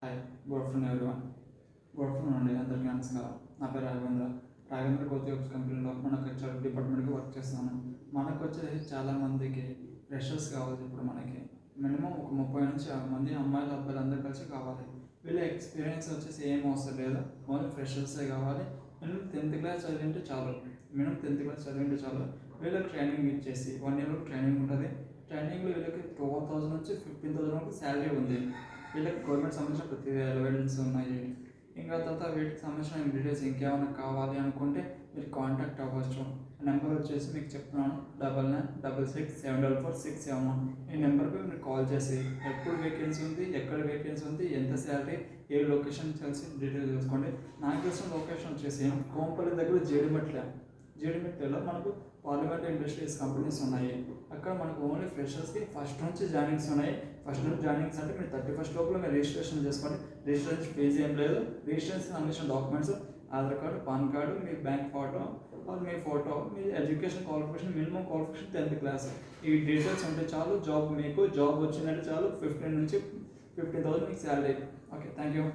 Hi, good afternoon everyone. Good afternoon అండి, అందరికీ నమస్కారం. నా పేరు రాఘవేంద్ర కోతి కంపెనీలో మనకు హెచ్ఆర్ డిపార్ట్మెంట్కి వర్క్ చేస్తున్నాను. మనకు వచ్చేసి చాలామందికి ఫ్రెషర్స్ కావాలి. ఇప్పుడు మనకి మినిమం ఒక 30 నుంచి 50 మంది అమ్మాయిలు అబ్బాయిలు అందరూ కలిసి కావాలి. వీళ్ళ ఎక్స్పీరియన్స్ వచ్చేసి ఏం అవసరం లేదు, ఓన్లీ ఫ్రెషర్సే కావాలి. మినిమం 10th క్లాస్ చదివింటే చాలు. వీళ్ళకి ట్రైనింగ్ ఇచ్చేసి 1 year ట్రైనింగ్ ఉంటుంది. ట్రైనింగ్లో వీళ్ళకి 12,000 నుంచి 15,000 వరకు శాలరీ ఉంది. వీళ్ళకి గవర్నమెంట్ సంబంధించిన ప్రతి అలవెన్స్ ఉన్నాయి. ఇంకా తర్వాత వీటికి సంబంధించిన డీటెయిల్స్ ఇంకేమైనా కావాలి అనుకుంటే మీరు కాంటాక్ట్ అవ్వచ్చు. నెంబర్ వచ్చేసి మీకు చెప్తున్నాను, 9966744671. ఈ నెంబర్కి మీరు కాల్ చేసి ఎప్పుడు వేకెన్సీ ఉంది, ఎక్కడ వేకెన్సీ ఉంది, ఎంత శాలరీ, ఏ లొకేషన్ తెలిసి డీటెయిల్స్ తెలుసుకోండి. నాకు తెలిసిన లొకేషన్ వచ్చేసి కోంపల్లి దగ్గర జేడిమెట్లలో మనకు పార్లమెంట్ ఇండస్ట్రీస్ కంపెనీస్ ఉన్నాయి. అక్కడ మనకు ఓన్లీ ఫ్రెషర్స్కి ఫస్ట్ నుంచి జాయినింగ్స్ ఉన్నాయి. ఫస్ట్ నుంచి జాయినింగ్స్ అంటే మీరు 31st లోపల మీరు రిజిస్ట్రేషన్ చేసుకోండి. రిజిస్ట్రేషన్ ఫీజు ఏం లేదు. రిజిస్ట్రేషన్ సంబంధించిన documents Aadhaar card, PAN card, మీ బ్యాంక్ ఫోటో, మీ ఫోటో, మీ education qualification, minimum qualification 10th class, ఈ డీటెయిల్స్ ఉంటే చాలు. జాబ్ వచ్చిందంటే చాలు. 15 నుంచి 15,000 మీకు శాలరీ. Okay, thank you.